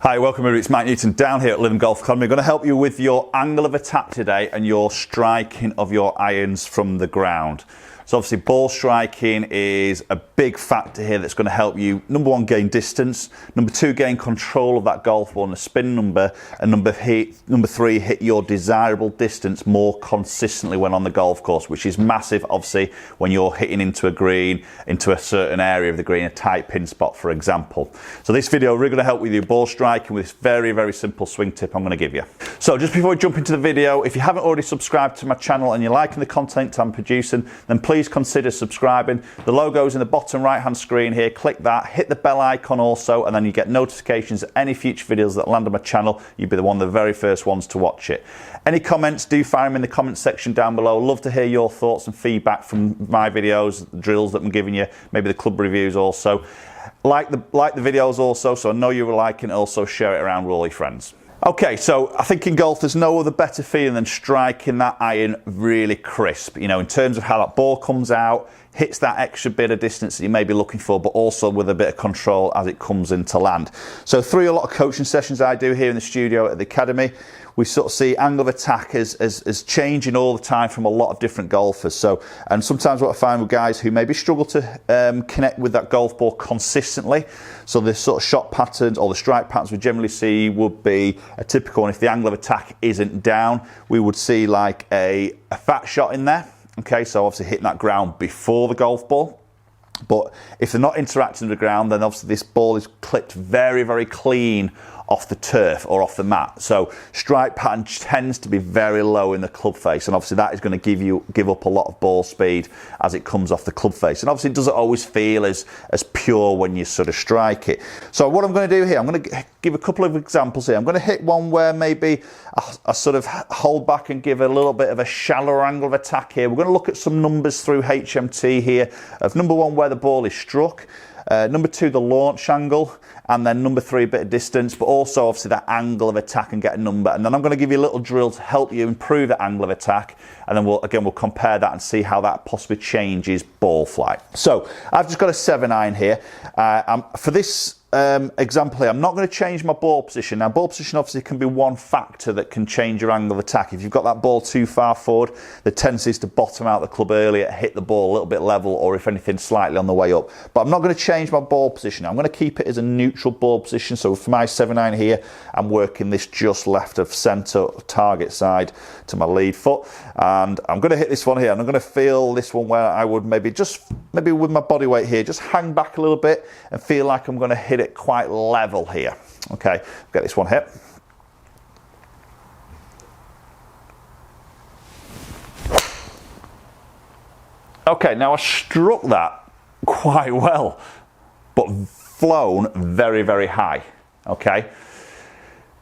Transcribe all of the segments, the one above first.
Hi, welcome everybody. It's Mike Newton down here at Lytham Golf Academy. I'm going to help you with your angle of attack today and your striking of your irons from the ground. So obviously ball striking is a big factor here that's going to help you, number one, gain distance, number two, gain control of that golf ball and the spin number, and number three, hit your desirable distance more consistently when on the golf course, which is massive obviously when you're hitting into a green, into a certain area of the green, a tight pin spot for example. So this video we're going to help with your ball striking with this very, very simple swing tip I'm going to give you. So just before we jump into the video, if you haven't already subscribed to my channel and you're liking the content I'm producing, then please consider subscribing. The logo's in the bottom right hand screen here. Click that, hit the bell icon also, and then you get notifications of any future videos that land on my channel. You'll be one of the very first ones to watch it. Any comments, do fire them in the comment section down below. Love to hear your thoughts and feedback from my videos, the drills that I'm giving you, maybe the club reviews also. Like the videos also, so I know you were liking it. Also share it around with all your friends. Okay, so I think in golf there's no other better feeling than striking that iron really crisp, you know, in terms of how that ball comes out, hits that extra bit of distance that you may be looking for, but also with a bit of control as it comes into land. So through a lot of coaching sessions I do here in the studio at the academy, we sort of see angle of attack as changing all the time from a lot of different golfers. So, and sometimes what I find with guys who maybe struggle to connect with that golf ball consistently, so the sort of shot patterns or the strike patterns we generally see would be a typical one. If the angle of attack isn't down, we would see like a fat shot in there. Okay, so obviously hitting that ground before the golf ball. But if they're not interacting with the ground, then obviously this ball is clipped very, very clean off the turf or off the mat. So strike pattern tends to be very low in the club face, and obviously that is going to give up a lot of ball speed as it comes off the club face. And obviously it doesn't always feel as pure when you sort of strike it. So what I'm going to do here, I'm going to give a couple of examples here. I'm going to hit one where maybe I sort of hold back and give a little bit of a shallower angle of attack here. We're going to look at some numbers through HMT here of number one, where the ball is struck, number two, the launch angle, and then number three, a bit of distance, but also obviously that angle of attack and get a number. And then I'm going to give you a little drill to help you improve the angle of attack, and then we'll compare that and see how that possibly changes ball flight. So I've just got a 7-iron here. For this example here, I'm not going to change my ball position. Now ball position obviously can be one factor that can change your angle of attack. If you've got that ball too far forward, the tendency is to bottom out the club earlier, hit the ball a little bit level, or if anything slightly on the way up. But I'm not going to change my ball position. I'm going to keep it as a neutral ball position. So for my 7-iron here, I'm working this just left of centre target side to my lead foot, and I'm going to hit this one here, and I'm going to feel this one where I would maybe with my body weight here, just hang back a little bit and feel like I'm going to hit it quite level here. Okay, get this one hit. Okay, now I struck that quite well, but flown very, very high. Okay,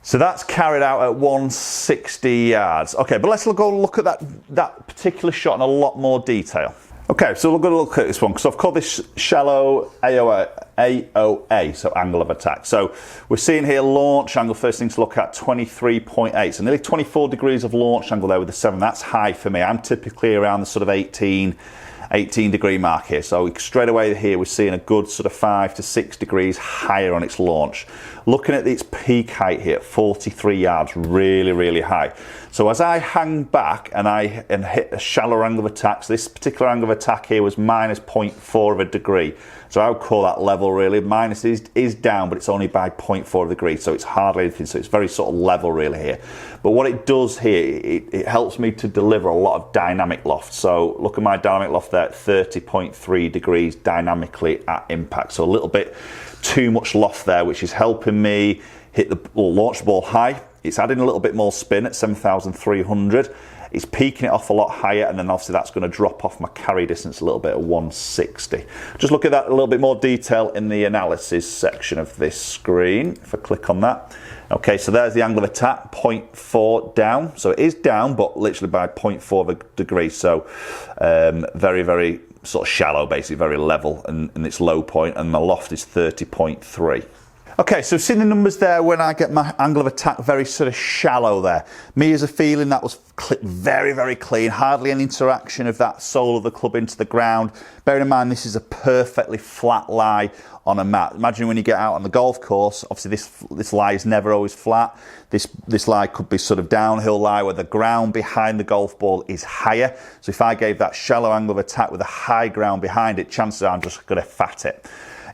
so that's carried out at 160 yards. Okay, but let's go look at that particular shot in a lot more detail. Okay, so we're going to look at this one because I've called this shallow AOA, so angle of attack. So we're seeing here launch angle, first thing to look at, 23.8. So nearly 24 degrees of launch angle there with the 7. That's high for me. I'm typically around the sort of 18 degree mark here. So straight away here we're seeing a good sort of 5 to 6 degrees higher on its launch. Looking at its peak height here, 43 yards, really, really high. So as I hang back and hit a shallow angle of attack, so this particular angle of attack here was minus 0.4 of a degree. So I would call that level really. Minus is down, but it's only by 0.4 of a degree, so it's hardly anything. So it's very sort of level really here. But what it does here, it helps me to deliver a lot of dynamic loft. So look at my dynamic loft there at 30.3 degrees dynamically at impact. So a little bit too much loft there, which is helping me hit launch the ball high. It's adding a little bit more spin at 7,300. It's peaking it off a lot higher, and then obviously that's going to drop off my carry distance a little bit at 160. Just look at that in a little bit more detail in the analysis section of this screen. If I click on that. Okay, so there's the angle of attack, 0.4 down. So it is down, but literally by 0.4 of a degree. So very, very sort of shallow, basically very level, and its low point, and my loft is 30.3. Okay, so seeing the numbers there when I get my angle of attack very sort of shallow there. Me as a feeling that was very, very clean, hardly any interaction of that sole of the club into the ground. Bearing in mind this is a perfectly flat lie on a mat. Imagine when you get out on the golf course, obviously this lie is never always flat. This lie could be sort of downhill lie where the ground behind the golf ball is higher. So if I gave that shallow angle of attack with a high ground behind it, chances are I'm just going to fat it.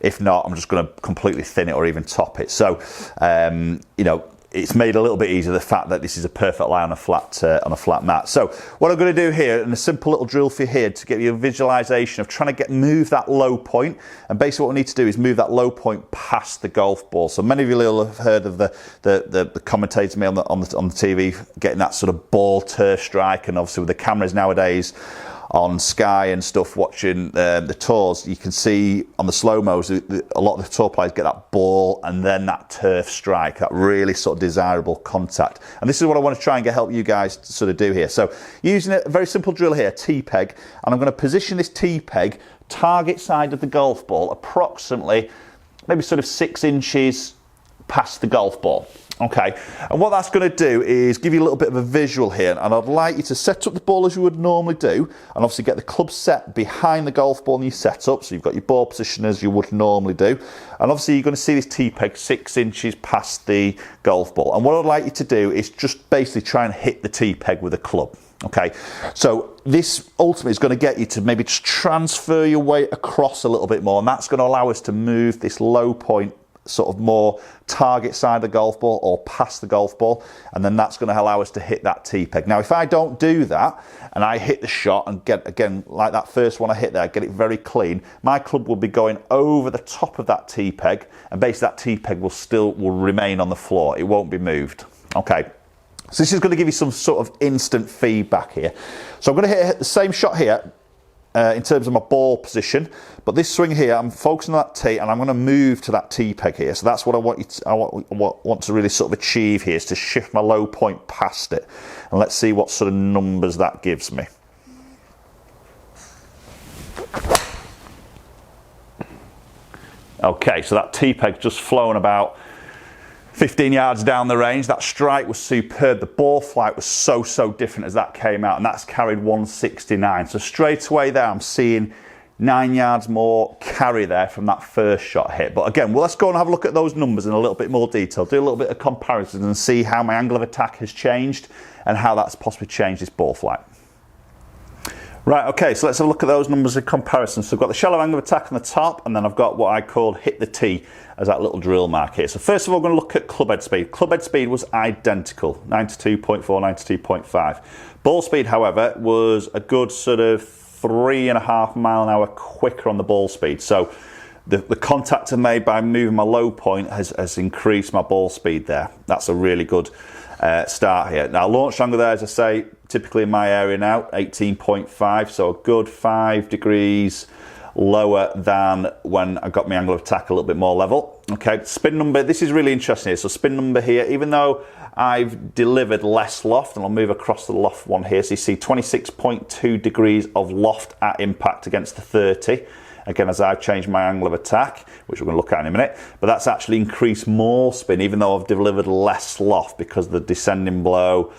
If not, I'm just going to completely thin it or even top it. So, you know, it's made a little bit easier, the fact that this is a perfect lie on a flat mat. So what I'm going to do here, and a simple little drill for you here to give you a visualization of trying to move that low point. And basically what we need to do is move that low point past the golf ball. So many of you will have heard of the commentators me on the TV getting that sort of ball turf strike, and obviously with the cameras nowadays on Sky and stuff watching the tours, you can see on the slow-mos a lot of the tour players get that ball and then that turf strike, that really sort of desirable contact. And this is what I want to try and help you guys to sort of do here. So using a very simple drill here, T-peg, and I'm going to position this T-peg target side of the golf ball approximately maybe sort of 6 inches past the golf ball. Okay, and what that's going to do is give you a little bit of a visual here, and I'd like you to set up the ball as you would normally do, and obviously get the club set behind the golf ball in your setup, so you've got your ball position as you would normally do, and obviously you're going to see this T-peg 6 inches past the golf ball, and what I'd like you to do is just basically try and hit the T-peg with a club. Okay, so this ultimately is going to get you to maybe just transfer your weight across a little bit more, and that's going to allow us to move this low point sort of more target side of the golf ball or past the golf ball, and then that's going to allow us to hit that T-peg. Now if I don't do that and I hit the shot and get, again, like that first one I hit there, get it very clean, my club will be going over the top of that T-peg, and basically that T-peg will remain on the floor. It won't be moved. Okay, so this is going to give you some sort of instant feedback here. So I'm going to hit the same shot here in terms of my ball position, but this swing here, I'm focusing on that tee, and I'm going to move to that T-peg here. So that's what I want to really sort of achieve here, is to shift my low point past it, and let's see what sort of numbers that gives me. Okay, so that T-peg just flown about 15 yards down the range. That strike was superb. The ball flight was so different as that came out, and that's carried 169. So straight away there, I'm seeing 9 yards more carry there from that first shot hit. But again, well, let's go and have a look at those numbers in a little bit more detail, do a little bit of comparison and see how my angle of attack has changed and how that's possibly changed this ball flight. Right, okay, so let's have a look at those numbers in comparison. So I've got the shallow angle of attack on the top, and then I've got what I called hit the tee as that little drill mark here. So first of all, we're going to look at club head speed. Club head speed was identical, 92.4, 92.5. Ball speed, however, was a good sort of 3.5 mile an hour quicker on the ball speed. So the contact I made by moving my low point has increased my ball speed there. That's a really good start here. Now launch angle there, as I say, typically in my area now, 18.5, so a good 5 degrees lower than when I got my angle of attack a little bit more level. Okay, spin number, this is really interesting here. So spin number here, even though I've delivered less loft, and I'll move across to the loft one here, so you see 26.2 degrees of loft at impact against the 30. Again, as I've changed my angle of attack, which we're going to look at in a minute, but that's actually increased more spin, even though I've delivered less loft because of the descending blow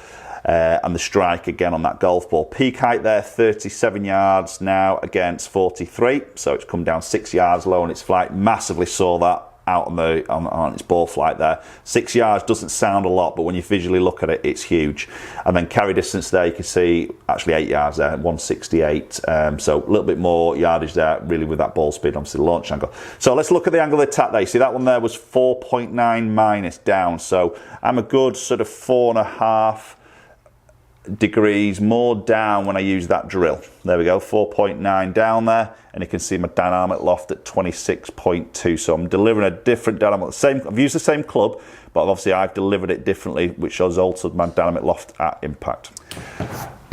and the strike again on that golf ball. Peak height there, 37 yards now against 43, so it's come down 6 yards low on its flight. Massively saw that out on its ball flight there. 6 yards doesn't sound a lot, but when you visually look at it, it's huge. And then carry distance there, you can see actually 8 yards there, 168. So a little bit more yardage there, really, with that ball speed, obviously the launch angle. So let's look at the angle of attack there. You see that one there was 4.9 minus down. So I'm a good sort of 4.5 degrees more down when I use that drill. There we go, 4.9 down there, and you can see my dynamic loft at 26.2. So I'm delivering a different dynamic. I've used the same club, but obviously I've delivered it differently, which has altered my dynamic loft at impact.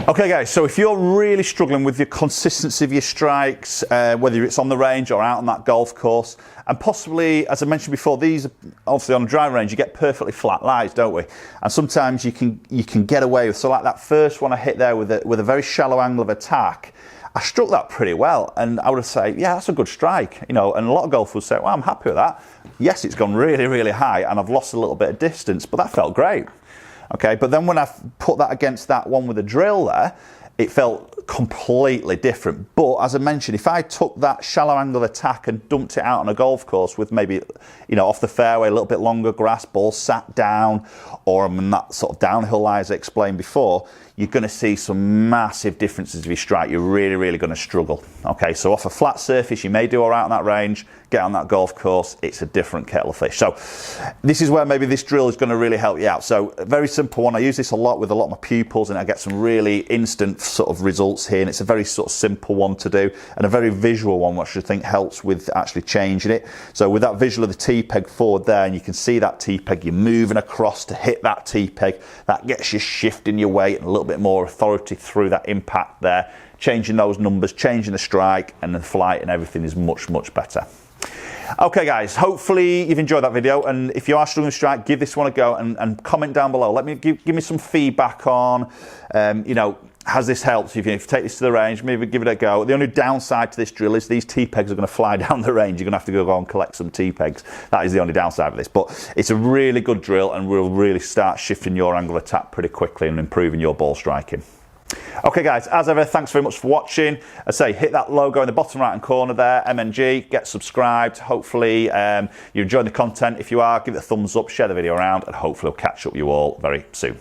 Okay guys, so if you're really struggling with your consistency of your strikes, whether it's on the range or out on that golf course, and possibly, as I mentioned before, these obviously on a driving range you get perfectly flat lies, don't we? And sometimes you can get away with, so like that first one I hit there with a very shallow angle of attack, I struck that pretty well, and I would say, yeah, that's a good strike, you know, and a lot of golfers would say, well, I'm happy with that. Yes, it's gone really, really high, and I've lost a little bit of distance, but that felt great. Okay, but then when I put that against that one with the drill there, it felt completely different. But as I mentioned, if I took that shallow angle of attack and dumped it out on a golf course with maybe, you know, off the fairway, a little bit longer grass, ball sat down, or on that sort of downhill lie as I explained before, you're going to see some massive differences if you strike. You're really, really going to struggle. Okay, so off a flat surface, you may do all right on that range. Get on that golf course, it's a different kettle of fish. So this is where maybe this drill is going to really help you out. So a very simple one. I use this a lot with a lot of my pupils, and I get some really instant sort of results here. And it's a very sort of simple one to do, and a very visual one, which I think helps with actually changing it. So with that visual of the T-peg forward there, and you can see that T-peg, you're moving across to hit that T-peg. That gets you shifting your weight and a little bit more authority through that impact there, changing those numbers, changing the strike, and the flight and everything is much, much better. Okay guys, hopefully you've enjoyed that video, and if you are struggling to strike, give this one a go and comment down below. Let me give me some feedback on, you know, has this helped? If you take this to the range, maybe give it a go. The only downside to this drill is these T-pegs are going to fly down the range. You're going to have to go and collect some T-pegs. That is the only downside of this, but it's a really good drill and will really start shifting your angle of attack pretty quickly and improving your ball striking. Okay guys, as ever, thanks very much for watching. I say hit that logo in the bottom right hand corner there, MNG, get subscribed. Hopefully you're enjoying the content. If you are, give it a thumbs up, share the video around, and hopefully I'll catch up with you all very soon.